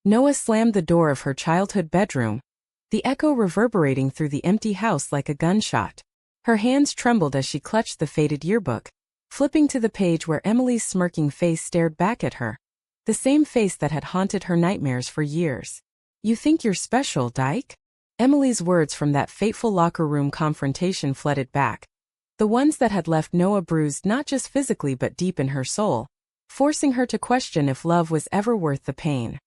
Noah slammed the door of her childhood bedroom, the echo reverberating through the empty house like a gunshot. Her hands trembled as she clutched the faded yearbook, flipping to the page where Emily's smirking face stared back at her. The same face that had haunted her nightmares for years. "You think you're special, Dyke?" Emily's words from that fateful locker room confrontation flooded back. The ones that had left Noah bruised not just physically but deep in her soul, forcing her to question if love was ever worth the pain.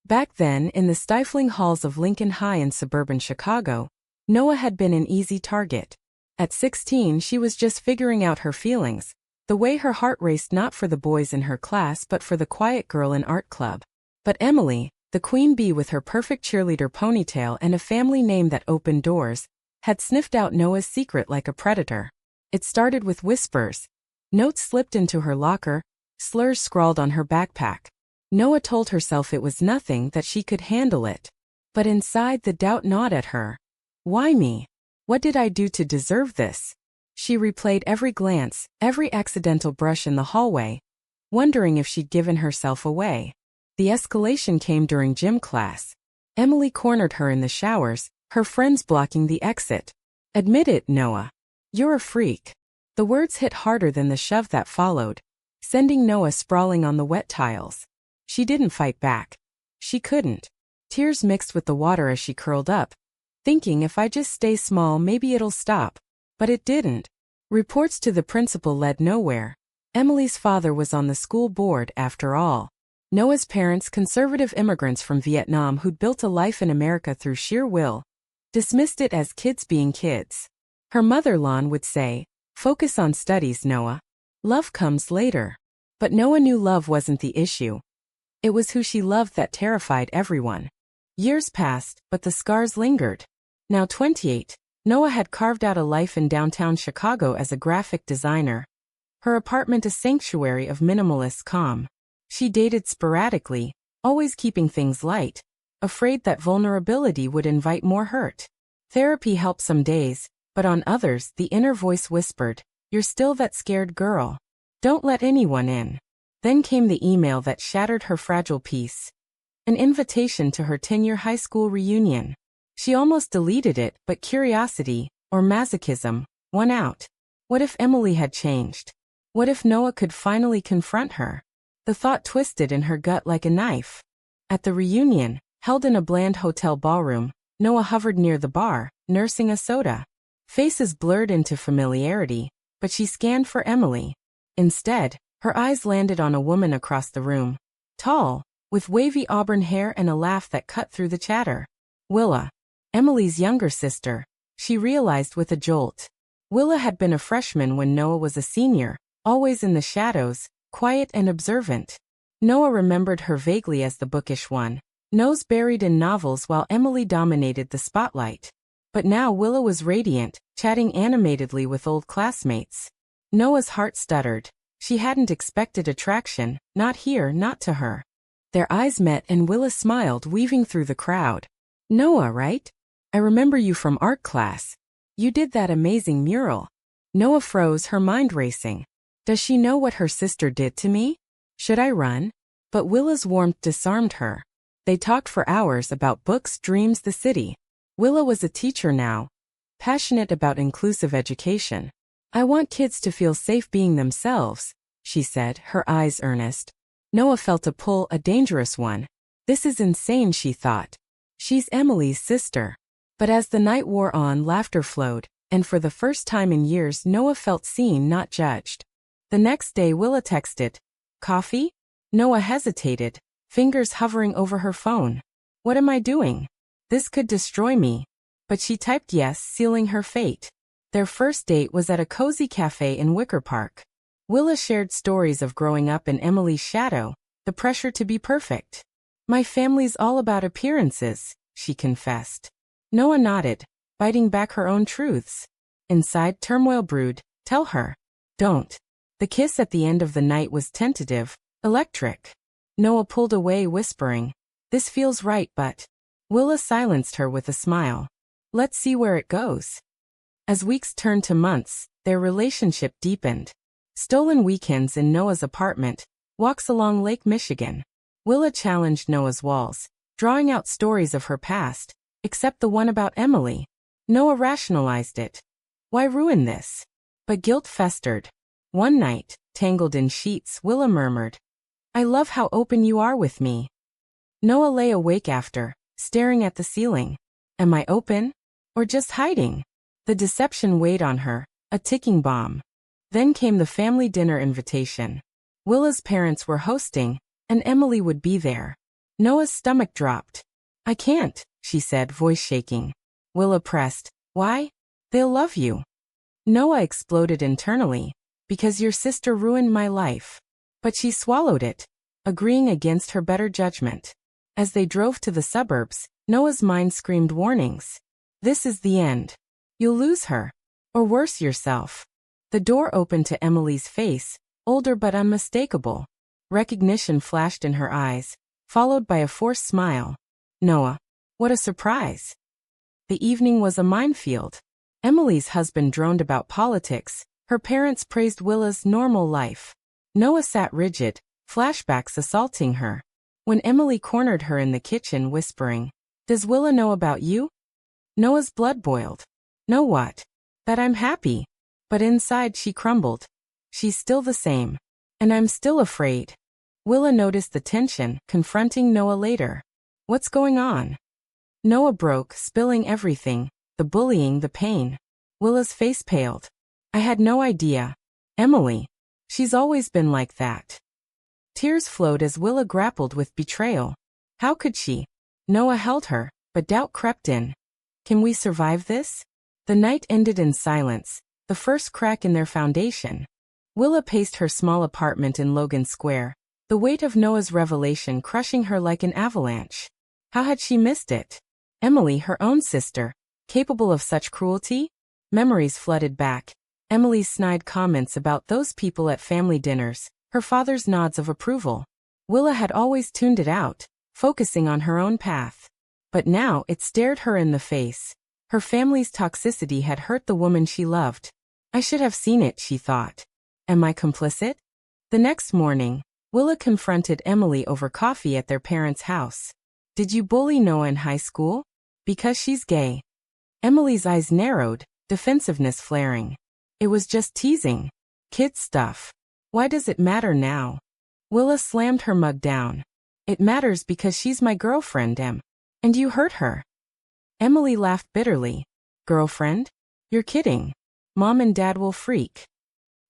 Back then, in the stifling halls of Lincoln High in suburban Chicago, Noah had been an easy target. At 16, she was just figuring out her feelings, the way her heart raced not for the boys in her class but for the quiet girl in art club. But Emily, the queen bee with her perfect cheerleader ponytail and a family name that opened doors, had sniffed out Noah's secret like a predator. It started with whispers. Notes slipped into her locker, slurs scrawled on her backpack. Noah told herself it was nothing, that she could handle it. But inside, the doubt gnawed at her. Why me? What did I do to deserve this? She replayed every glance, every accidental brush in the hallway, wondering if she'd given herself away. The escalation came during gym class. Emily cornered her in the showers, her friends blocking the exit. "Admit it, Noah. You're a freak." The words hit harder than the shove that followed, sending Noah sprawling on the wet tiles. She didn't fight back. She couldn't. Tears mixed with the water as she curled up, thinking if I just stay small maybe it'll stop. But it didn't. Reports to the principal led nowhere. Emily's father was on the school board, after all. Noah's parents, conservative immigrants from Vietnam who'd built a life in America through sheer will, dismissed it as kids being kids. Her mother, Lon, would say, "Focus on studies, Noah. Love comes later." But Noah knew love wasn't the issue. It was who she loved that terrified everyone. Years passed, but the scars lingered. Now 28, Noah had carved out a life in downtown Chicago as a graphic designer. Her apartment a sanctuary of minimalist calm. She dated sporadically, always keeping things light, afraid that vulnerability would invite more hurt. Therapy helped some days, but on others the inner voice whispered, "You're still that scared girl. Don't let anyone in." Then came the email that shattered her fragile peace. An invitation to her 10-year high school reunion. She almost deleted it, but curiosity, or masochism, won out. What if Emily had changed? What if Noah could finally confront her? The thought twisted in her gut like a knife. At the reunion, held in a bland hotel ballroom, Noah hovered near the bar, nursing a soda. Faces blurred into familiarity, but she scanned for Emily. Instead, her eyes landed on a woman across the room. Tall, with wavy auburn hair and a laugh that cut through the chatter. Willa. Emily's younger sister, she realized with a jolt. Willa had been a freshman when Noah was a senior, always in the shadows, quiet and observant. Noah remembered her vaguely as the bookish one, nose buried in novels while Emily dominated the spotlight. But now Willa was radiant, chatting animatedly with old classmates. Noah's heart stuttered. She hadn't expected attraction, not here, not to her. Their eyes met and Willa smiled, weaving through the crowd. "Noah, right? I remember you from art class. You did that amazing mural." Noah froze, her mind racing. Does she know what her sister did to me? Should I run? But Willa's warmth disarmed her. They talked for hours about books, dreams, the city. Willa was a teacher now, passionate about inclusive education. "I want kids to feel safe being themselves," she said, her eyes earnest. Noah felt a pull, a dangerous one. This is insane, she thought. She's Emily's sister. But as the night wore on, laughter flowed, and for the first time in years Noah felt seen, not judged. The next day Willa texted, "Coffee?" Noah hesitated, fingers hovering over her phone. "What am I doing? This could destroy me." But she typed yes, sealing her fate. Their first date was at a cozy cafe in Wicker Park. Willa shared stories of growing up in Emily's shadow, the pressure to be perfect. "My family's all about appearances," she confessed. Noah nodded, biting back her own truths. Inside, turmoil brewed. "Tell her." "Don't." The kiss at the end of the night was tentative, electric. Noah pulled away, whispering, "This feels right, but..." Willa silenced her with a smile. "Let's see where it goes." As weeks turned to months, their relationship deepened. Stolen weekends in Noah's apartment, walks along Lake Michigan. Willa challenged Noah's walls, drawing out stories of her past, except the one about Emily. Noah rationalized it. Why ruin this? But guilt festered. One night, tangled in sheets, Willa murmured, I love how open you are with me. Noah lay awake after, staring at the ceiling. Am I open? Or just hiding? The deception weighed on her, a ticking bomb. Then came the family dinner invitation. Willa's parents were hosting, and Emily would be there. Noah's stomach dropped. I can't, she said, voice shaking. Willa pressed, why? They'll love you. Noah exploded internally, because your sister ruined my life. But she swallowed it, agreeing against her better judgment. As they drove to the suburbs, Noah's mind screamed warnings. This is the end. You'll lose her. Or worse, yourself. The door opened to Emily's face, older but unmistakable. Recognition flashed in her eyes, followed by a forced smile. Noah. What a surprise. The evening was a minefield. Emily's husband droned about politics. Her parents praised Willa's normal life. Noah sat rigid, flashbacks assaulting her. When Emily cornered her in the kitchen, whispering, Does Willa know about you? Noah's blood boiled. Know what? That I'm happy. But inside she crumbled. She's still the same. And I'm still afraid. Willa noticed the tension, confronting Noah later. What's going on? Noah broke, spilling everything, the bullying, the pain. Willa's face paled. I had no idea. Emily. She's always been like that. Tears flowed as Willa grappled with betrayal. How could she? Noah held her, but doubt crept in. Can we survive this? The night ended in silence, the first crack in their foundation. Willa paced her small apartment in Logan Square, the weight of Noah's revelation crushing her like an avalanche. How had she missed it? Emily, her own sister, capable of such cruelty? Memories flooded back. Emily's snide comments about those people at family dinners, her father's nods of approval. Willa had always tuned it out, focusing on her own path. But now it stared her in the face. Her family's toxicity had hurt the woman she loved. I should have seen it, she thought. Am I complicit? The next morning, Willa confronted Emily over coffee at their parents' house. Did you bully Noah in high school? Because she's gay. Emily's eyes narrowed, defensiveness flaring. It was just teasing. Kid stuff. Why does it matter now? Willa slammed her mug down. It matters because she's my girlfriend, Em. And you hurt her. Emily laughed bitterly. Girlfriend? You're kidding. Mom and Dad will freak.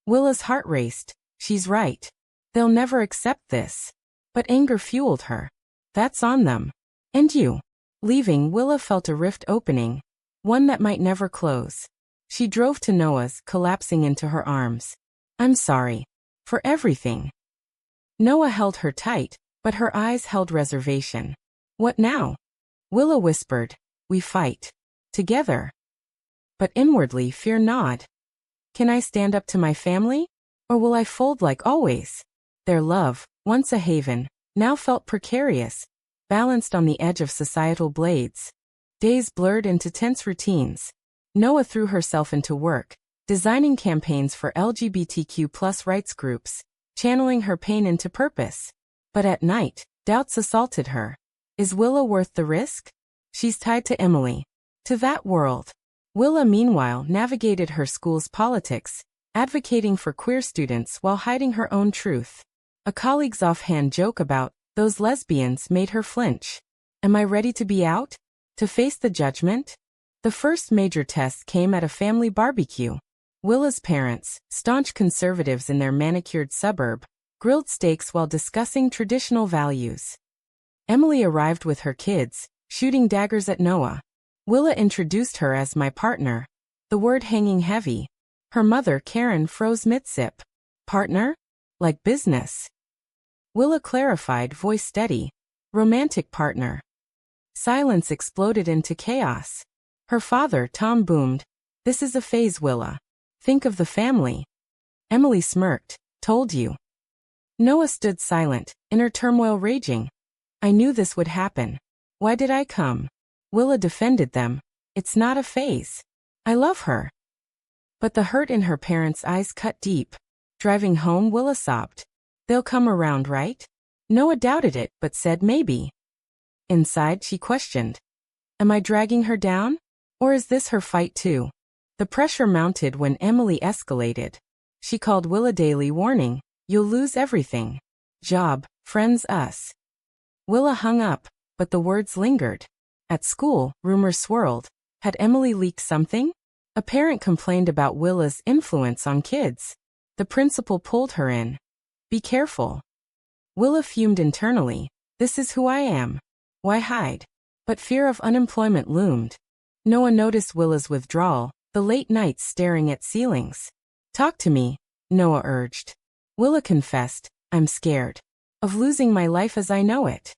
Willa's heart raced. She's right. They'll never accept this. But anger fueled her. That's on them. And you. Leaving, Willa felt a rift opening. One that might never close. She drove to Noah's, collapsing into her arms. I'm sorry. For everything. Noah held her tight, but her eyes held reservation. What now? Willa whispered, we fight. Together. But inwardly fear gnawed. Can I stand up to my family? Or will I fold like always? Their love, once a haven, now felt precarious, balanced on the edge of societal blades. Days blurred into tense routines. Noah threw herself into work, designing campaigns for LGBTQ+ rights groups, channeling her pain into purpose. But at night, doubts assaulted her. Is Willa worth the risk? She's tied to Emily. To that world. Willa, meanwhile, navigated her school's politics, advocating for queer students while hiding her own truth. A colleague's offhand joke about those lesbians made her flinch. Am I ready to be out? To face the judgment? The first major test came at a family barbecue. Willa's parents, staunch conservatives in their manicured suburb, grilled steaks while discussing traditional values. Emily arrived with her kids, shooting daggers at Noah. Willa introduced her as my partner, the word hanging heavy. Her mother, Karen, froze mid-sip. Partner? Like business. Willa clarified, voice steady. Romantic partner. Silence exploded into chaos. Her father, Tom, boomed. This is a phase, Willa. Think of the family. Emily smirked. Told you. Noah stood silent, inner turmoil raging. I knew this would happen. Why did I come? Willa defended them. It's not a phase. I love her. But the hurt in her parents' eyes cut deep. Driving home, Willa sobbed. They'll come around, right? Noah doubted it, but said maybe. Inside, she questioned. Am I dragging her down? Or is this her fight too? The pressure mounted when Emily escalated. She called Willa daily, warning, you'll lose everything. Job, friends, us. Willa hung up, but the words lingered. At school, rumors swirled. Had Emily leaked something? A parent complained about Willa's influence on kids. The principal pulled her in. Be careful. Willa fumed internally. This is who I am. Why hide? But fear of unemployment loomed. Noah noticed Willa's withdrawal, the late nights staring at ceilings. Talk to me, Noah urged. Willa confessed, I'm scared. Of losing my life as I know it.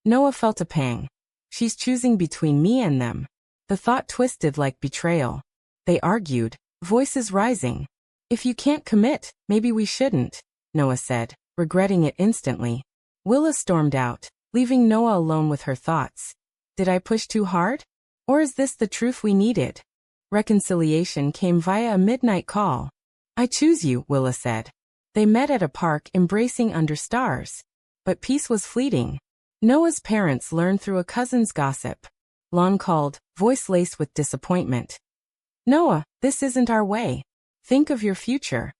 Noah felt a pang. She's choosing between me and them. The thought twisted like betrayal. They argued, voices rising. If you can't commit, maybe we shouldn't, Noah said, regretting it instantly. Willa stormed out, leaving Noah alone with her thoughts. Did I push too hard? Or is this the truth we needed? Reconciliation came via a midnight call. I choose you, Willa said. They met at a park, embracing under stars. But peace was fleeting. Noah's parents learned through a cousin's gossip. Lon called, voice laced with disappointment. Noah, this isn't our way. Think of your future.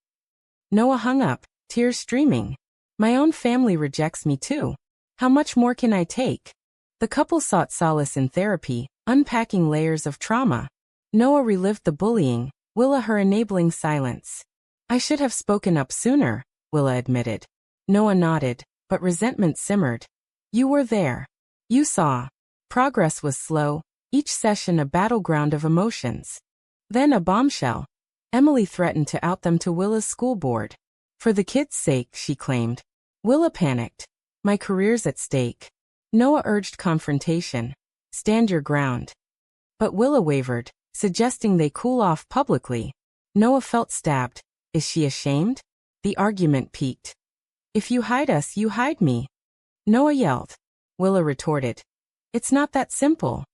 Noah hung up, tears streaming. My own family rejects me too. How much more can I take? The couple sought solace in therapy, unpacking layers of trauma. Noah relived the bullying, Willa her enabling silence. I should have spoken up sooner, Willa admitted. Noah nodded, but resentment simmered. You were there. You saw. Progress was slow, each session a battleground of emotions. Then a bombshell. Emily threatened to out them to Willa's school board. For the kids' sake, she claimed. Willa panicked. My career's at stake. Noah urged confrontation. Stand your ground. But Willa wavered, suggesting they cool off publicly. Noah felt stabbed. Is she ashamed? The argument peaked. If you hide us, you hide me. Noah yelled. Willa retorted. It's not that simple.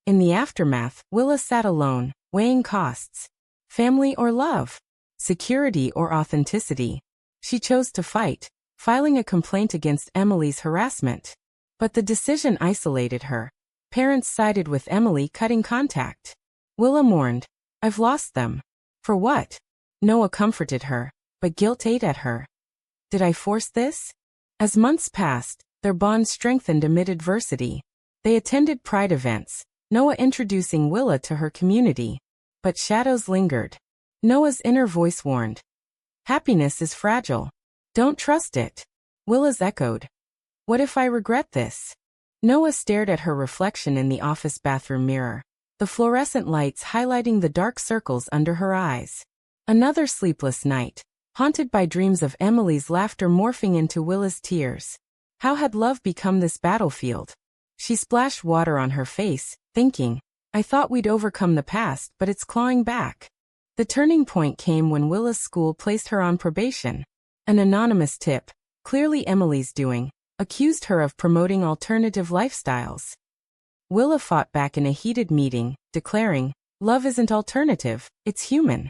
In the aftermath, Willa sat alone, weighing costs. Family or love? Security or authenticity? She chose to fight, filing a complaint against Emily's harassment. But the decision isolated her. Parents sided with Emily, cutting contact. Willa mourned. I've lost them. For what? Noah comforted her, but guilt ate at her. Did I force this? As months passed, their bond strengthened amid adversity. They attended pride events, Noah introducing Willa to her community. But shadows lingered. Noah's inner voice warned. Happiness is fragile. Don't trust it. Willa's echoed. What if I regret this? Noah stared at her reflection in the office bathroom mirror, the fluorescent lights highlighting the dark circles under her eyes. Another sleepless night, haunted by dreams of Emily's laughter morphing into Willa's tears. How had love become this battlefield? She splashed water on her face, thinking, I thought we'd overcome the past, but it's clawing back. The turning point came when Willa's school placed her on probation. An anonymous tip, clearly Emily's doing, accused her of promoting alternative lifestyles. Willa fought back in a heated meeting, declaring, love isn't alternative, it's human.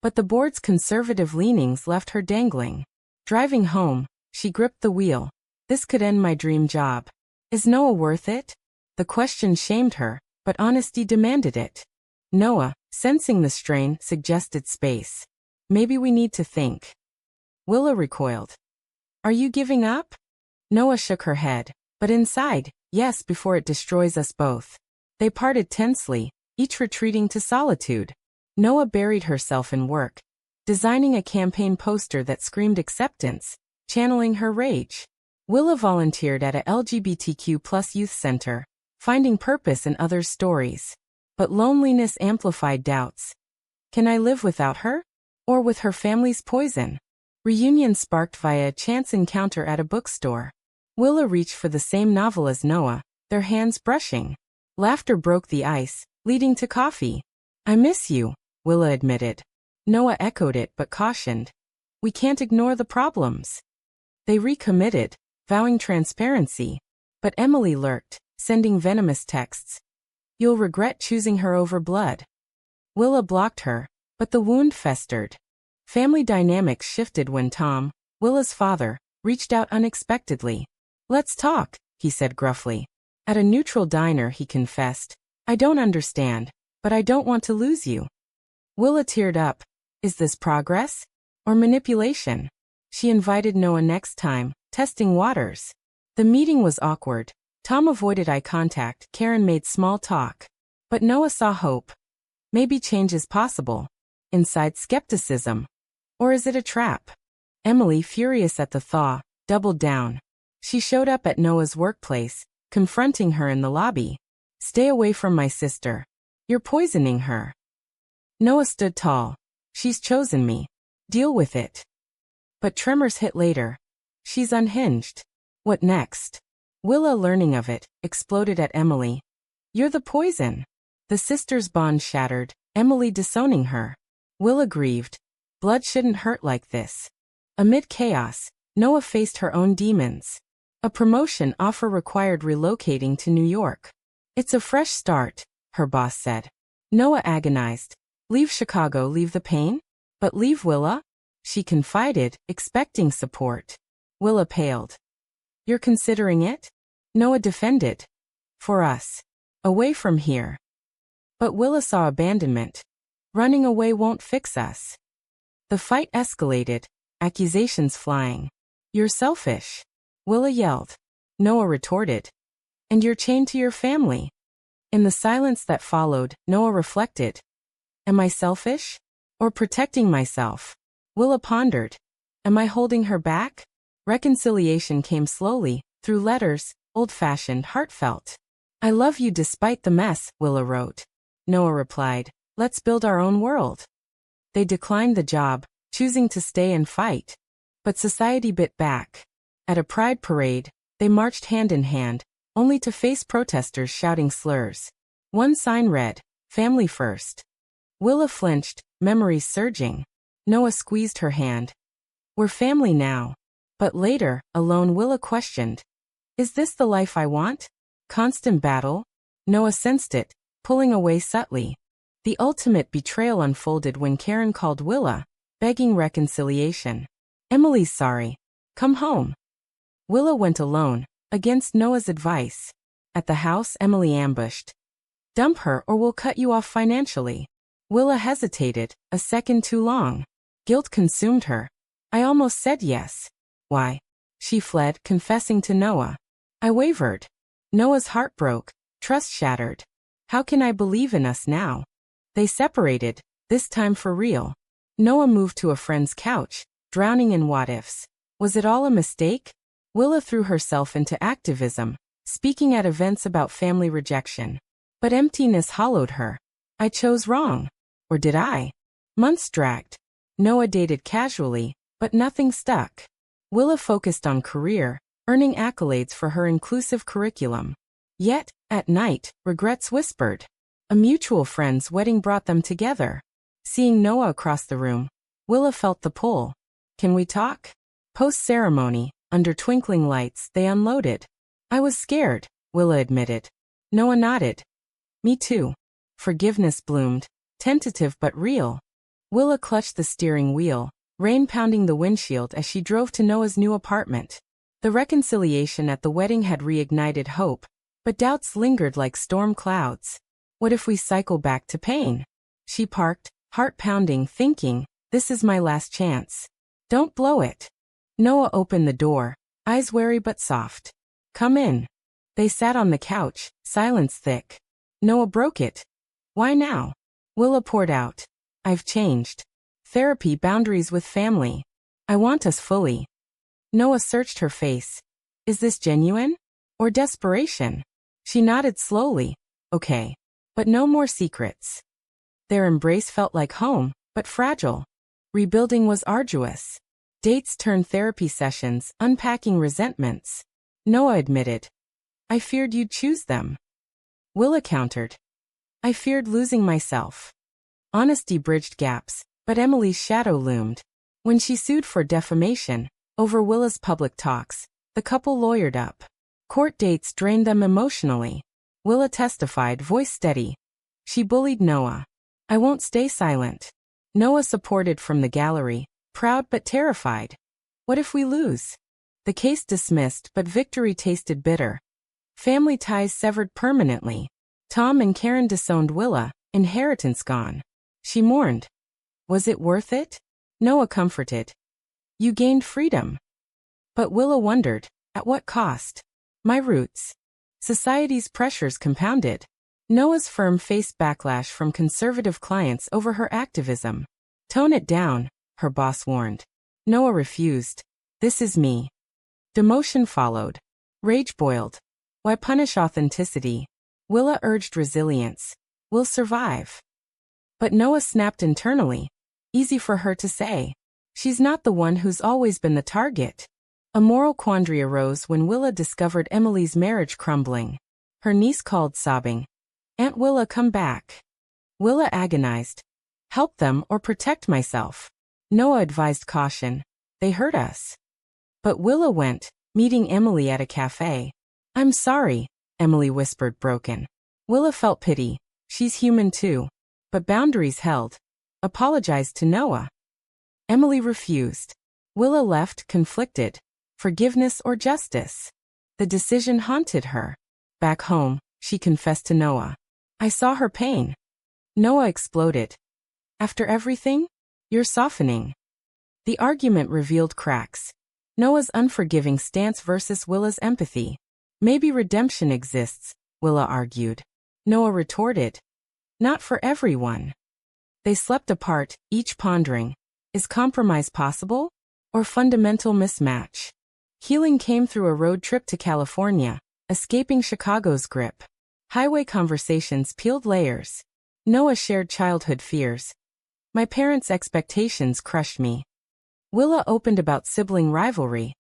But the board's conservative leanings left her dangling. Driving home, she gripped the wheel. This could end my dream job. Is Noah worth it? The question shamed her, but honesty demanded it. Noah, sensing the strain, suggested space. Maybe we need to think. Willa recoiled. Are you giving up? Noah shook her head. But inside, yes, before it destroys us both. They parted tensely, each retreating to solitude. Noah buried herself in work, designing a campaign poster that screamed acceptance, channeling her rage. Willa volunteered at a LGBTQ+ youth center, finding purpose in others' stories. But loneliness amplified doubts. Can I live without her? Or with her family's poison? Reunion sparked via a chance encounter at a bookstore. Willa reached for the same novel as Noah, their hands brushing. Laughter broke the ice, leading to coffee. I miss you, Willa admitted. Noah echoed it but cautioned. We can't ignore the problems. They recommitted, vowing transparency. But Emily lurked, sending venomous texts. You'll regret choosing her over blood. Willa blocked her, but the wound festered. Family dynamics shifted when Tom, Willa's father, reached out unexpectedly. Let's talk, he said gruffly. At a neutral diner, he confessed, I don't understand, but I don't want to lose you. Willa teared up. Is this progress? Or manipulation? She invited Noah next time, testing waters. The meeting was awkward. Tom avoided eye contact, Karen made small talk. But Noah saw hope. Maybe change is possible. Inside skepticism. Or is it a trap? Emily, furious at the thaw, doubled down. She showed up at Noah's workplace, confronting her in the lobby. Stay away from my sister. You're poisoning her. Noah stood tall. She's chosen me. Deal with it. But tremors hit later. She's unhinged. What next? Willa, learning of it, exploded at Emily. You're the poison. The sisters' bond shattered, Emily disowning her. Willa grieved. Blood shouldn't hurt like this. Amid chaos, Noah faced her own demons. A promotion offer required relocating to New York. It's a fresh start, her boss said. Noah agonized. Leave Chicago, leave the pain? But leave Willa? She confided, expecting support. Willa paled. You're considering it? Noah defended. For us. Away from here. But Willa saw abandonment. Running away won't fix us. The fight escalated, accusations flying. You're selfish. Willa yelled. Noah retorted. And you're chained to your family. In the silence that followed, Noah reflected. Am I selfish? Or protecting myself? Willa pondered. Am I holding her back? Reconciliation came slowly, through letters, old-fashioned, heartfelt. I love you despite the mess, Willa wrote. Noah replied. Let's build our own world. They declined the job, choosing to stay and fight. But society bit back. At a pride parade, they marched hand in hand, only to face protesters shouting slurs. One sign read, Family First. Willa flinched, memories surging. Noah squeezed her hand. We're family now. But later, alone, Willa questioned. Is this the life I want? Constant battle? Noah sensed it, pulling away subtly. The ultimate betrayal unfolded when Karen called Willa, begging reconciliation. Emily's sorry. Come home. Willa went alone, against Noah's advice. At the house, Emily ambushed. Dump her or we'll cut you off financially. Willa hesitated, a second too long. Guilt consumed her. I almost said yes. Why? She fled, confessing to Noah. I wavered. Noah's heart broke, trust shattered. How can I believe in us now? They separated, this time for real. Noah moved to a friend's couch, drowning in what-ifs. Was it all a mistake? Willa threw herself into activism, speaking at events about family rejection. But emptiness hollowed her. I chose wrong. Or did I? Months dragged. Noah dated casually, but nothing stuck. Willa focused on career, earning accolades for her inclusive curriculum. Yet, at night, regrets whispered. A mutual friend's wedding brought them together. Seeing Noah across the room, Willa felt the pull. Can we talk? Post-ceremony, under twinkling lights, they unloaded. I was scared, Willa admitted. Noah nodded. Me too. Forgiveness bloomed, tentative but real. Willa clutched the steering wheel, rain pounding the windshield as she drove to Noah's new apartment. The reconciliation at the wedding had reignited hope, but doubts lingered like storm clouds. What if we cycle back to pain? She parked, heart pounding, thinking, this is my last chance. Don't blow it. Noah opened the door, eyes wary but soft. Come in. They sat on the couch, silence thick. Noah broke it. Why now? Willa poured out. I've changed. Therapy, boundaries with family. I want us fully. Noah searched her face. Is this genuine? Or desperation? She nodded slowly. Okay. But no more secrets. Their embrace felt like home, but fragile. Rebuilding was arduous. Dates turned therapy sessions, unpacking resentments. Noah admitted. I feared you'd choose them. Willa countered. I feared losing myself. Honesty bridged gaps, but Emily's shadow loomed. When she sued for defamation, over Willa's public talks, the couple lawyered up. Court dates drained them emotionally. Willa testified, voice steady. She bullied Noah. I won't stay silent. Noah supported from the gallery, proud but terrified. What if we lose? The case dismissed, but victory tasted bitter. Family ties severed permanently. Tom and Karen disowned Willa, inheritance gone. She mourned. Was it worth it? Noah comforted. You gained freedom. But Willa wondered, at what cost? My roots. Society's pressures compounded. Noah's firm faced backlash from conservative clients over her activism. Tone it down, her boss warned. Noah refused. This is me. Demotion followed. Rage boiled. Why punish authenticity? Willa urged resilience. We'll survive. But Noah snapped internally. Easy for her to say. She's not the one who's always been the target. A moral quandary arose when Willa discovered Emily's marriage crumbling. Her niece called sobbing. Aunt Willa, come back. Willa agonized. Help them or protect myself. Noah advised caution. They hurt us. But Willa went, meeting Emily at a cafe. I'm sorry, Emily whispered broken. Willa felt pity. She's human too. But boundaries held. Apologized to Noah. Emily refused. Willa left, conflicted. Forgiveness or justice? The decision haunted her. Back home, she confessed to Noah. I saw her pain. Noah exploded. After everything? You're softening. The argument revealed cracks. Noah's unforgiving stance versus Willa's empathy. Maybe redemption exists, Willa argued. Noah retorted. Not for everyone. They slept apart, each pondering. Is compromise possible? Or fundamental mismatch? Healing came through a road trip to California, escaping Chicago's grip. Highway conversations peeled layers. Noah shared childhood fears. My parents' expectations crushed me. Willa opened about sibling rivalry.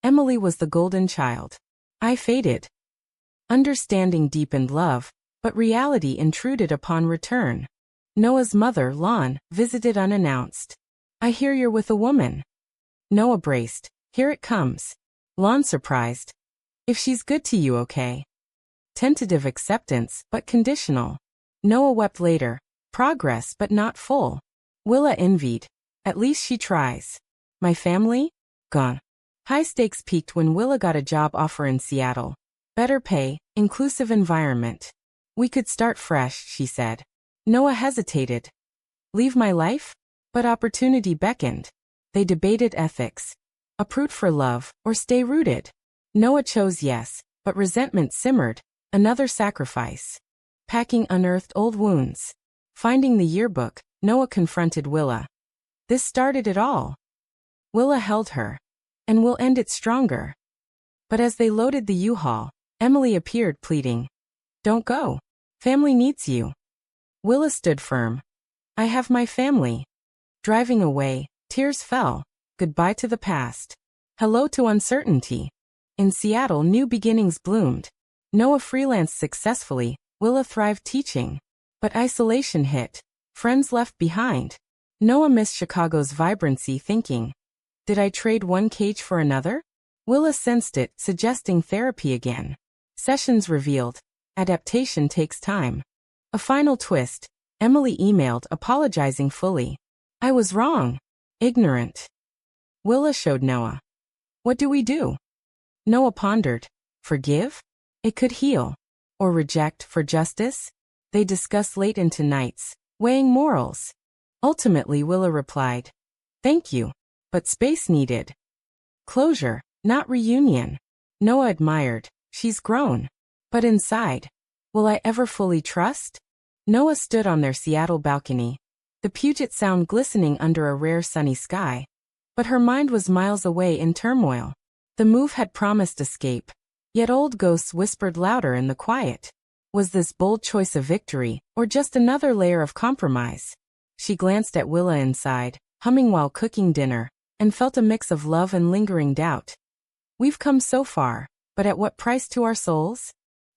Emily was the golden child. I faded. Understanding deepened love, but reality intruded upon return. Noah's mother, Lon, visited unannounced. I hear you're with a woman. Noah braced. Here it comes. Lon surprised. If she's good to you, okay. Tentative acceptance, but conditional. Noah wept later. Progress, but not full. Willa envied. At least she tries. My family? Gone. High stakes peaked when Willa got a job offer in Seattle. Better pay, inclusive environment. We could start fresh, she said. Noah hesitated. Leave my life? But opportunity beckoned. They debated ethics. Uproot for love, or stay rooted. Noah chose yes, but resentment simmered. Another sacrifice. Packing unearthed old wounds. Finding the yearbook, Noah confronted Willa. This started it all. Willa held her. And we'll end it stronger. But as they loaded the U-Haul, Emily appeared pleading. Don't go. Family needs you. Willa stood firm. I have my family. Driving away, tears fell. Goodbye to the past. Hello to uncertainty. In Seattle, new beginnings bloomed. Noah freelanced successfully, Willa thrived teaching. But isolation hit. Friends left behind. Noah missed Chicago's vibrancy, thinking, did I trade one cage for another? Willa sensed it, suggesting therapy again. Sessions revealed. Adaptation takes time. A final twist. Emily emailed, apologizing fully. I was wrong. Ignorant. Willa showed Noah. What do we do? Noah pondered. Forgive? It could heal. Or reject for justice? They discussed late into nights, weighing morals. Ultimately, Willa replied. Thank you. But space needed. Closure, not reunion. Noah admired. She's grown. But inside, will I ever fully trust? Noah stood on their Seattle balcony. The Puget Sound glistening under a rare sunny sky. But her mind was miles away in turmoil. The move had promised escape. Yet old ghosts whispered louder in the quiet. Was this bold choice a victory, or just another layer of compromise? She glanced at Willa inside, humming while cooking dinner, and felt a mix of love and lingering doubt. We've come so far, but at what price to our souls?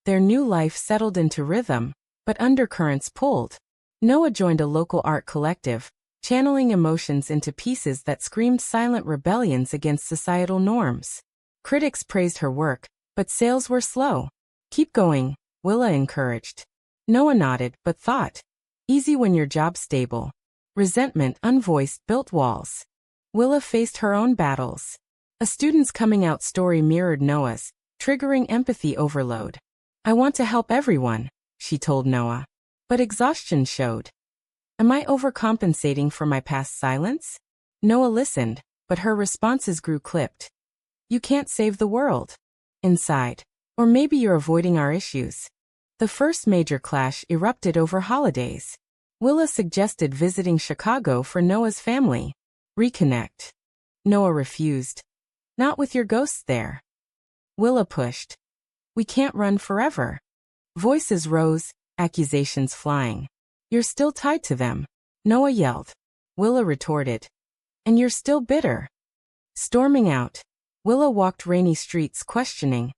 Their new life settled into rhythm, but undercurrents pulled. Noah joined a local art collective, channeling emotions into pieces that screamed silent rebellions against societal norms. Critics praised her work, but sales were slow. Keep going, Willa encouraged. Noah nodded, but thought. Easy when your job's stable. Resentment, unvoiced, built walls. Willa faced her own battles. A student's coming out story mirrored Noah's, triggering empathy overload. I want to help everyone, she told Noah. But exhaustion showed. Am I overcompensating for my past silence? Noah listened, but her responses grew clipped. You can't save the world. Inside. Or maybe you're avoiding our issues. The first major clash erupted over holidays. Willa suggested visiting Chicago for Noah's family. Reconnect. Noah refused. Not with your ghosts there. Willa pushed. We can't run forever. Voices rose, accusations flying. You're still tied to them. Noah yelled. Willa retorted. And you're still bitter. Storming out, Willa walked rainy streets questioning.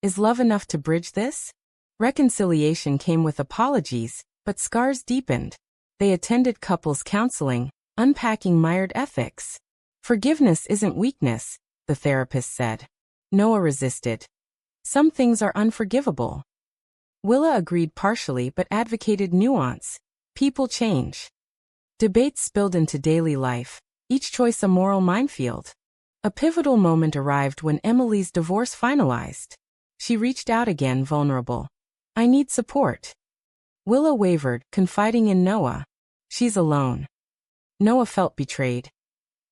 Is love enough to bridge this? Reconciliation came with apologies, but scars deepened. They attended couples counseling, unpacking mired ethics. Forgiveness isn't weakness, the therapist said. Noah resisted. Some things are unforgivable. Willa agreed partially but advocated nuance. People change. Debates spilled into daily life, each choice a moral minefield. A pivotal moment arrived when Emily's divorce finalized. She reached out again, vulnerable. I need support. Willa wavered, confiding in Noah. She's alone. Noah felt betrayed.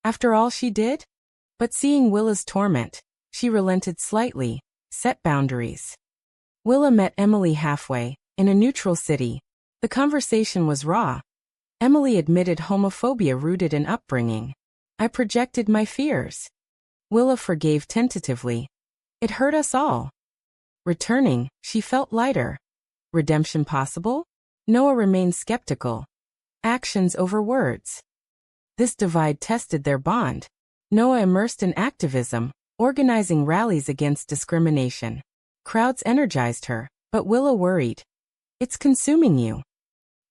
After all she did? But seeing Willa's torment, she relented slightly, set boundaries. Willa met Emily halfway, in a neutral city. The conversation was raw. Emily admitted homophobia rooted in upbringing. I projected my fears. Willa forgave tentatively. It hurt us all. Returning, she felt lighter. Redemption possible? Noah remained skeptical. Actions over words. This divide tested their bond. Noah immersed in activism, organizing rallies against discrimination. Crowds energized her, but Willa worried. It's consuming you.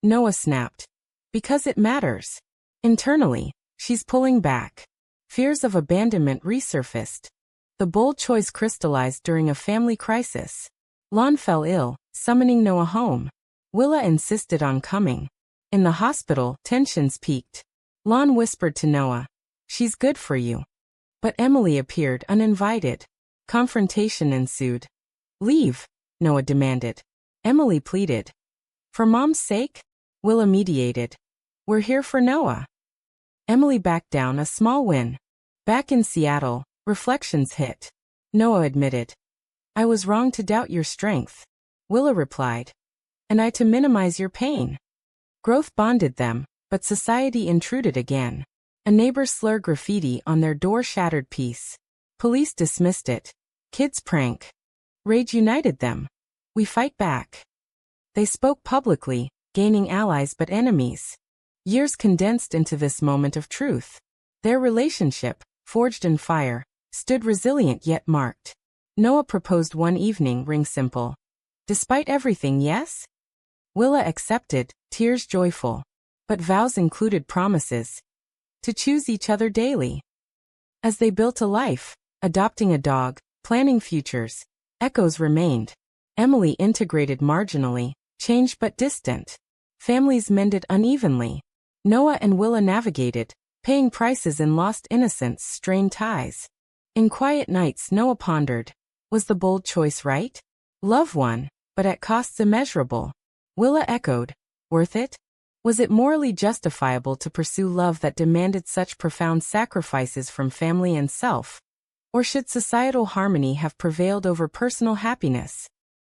Noah snapped. Because it matters. Internally, she's pulling back. Fears of abandonment resurfaced. The bold choice crystallized during a family crisis. Lon fell ill, summoning Noah home. Willa insisted on coming. In the hospital, tensions peaked. Lon whispered to Noah, she's good for you. But Emily appeared uninvited. Confrontation ensued. Leave, Noah demanded. Emily pleaded. For Mom's sake? Willa mediated. We're here for Noah. Emily backed down, a small win. Back in Seattle, reflections hit. Noah admitted. I was wrong to doubt your strength. Willa replied. And I to minimize your pain. Growth bonded them, but society intruded again. A neighbor slurred graffiti on their door shattered peace. Police dismissed it. Kids prank. Rage united them. We fight back. They spoke publicly, gaining allies but enemies. Years condensed into this moment of truth. Their relationship, forged in fire, stood resilient yet marked. Noah proposed one evening, ring simple. Despite everything, yes? Willa accepted, tears joyful. But vows included promises. To choose each other daily. As they built a life, adopting a dog, planning futures, echoes remained. Emily integrated marginally, changed but distant. Families mended unevenly. Noah and Willa navigated, paying prices in lost innocence, strained ties. In quiet nights Noah pondered, was the bold choice right? Love won, but at costs immeasurable. Willa echoed, worth it? Was it morally justifiable to pursue love that demanded such profound sacrifices from family and self? Or should societal harmony have prevailed over personal happiness?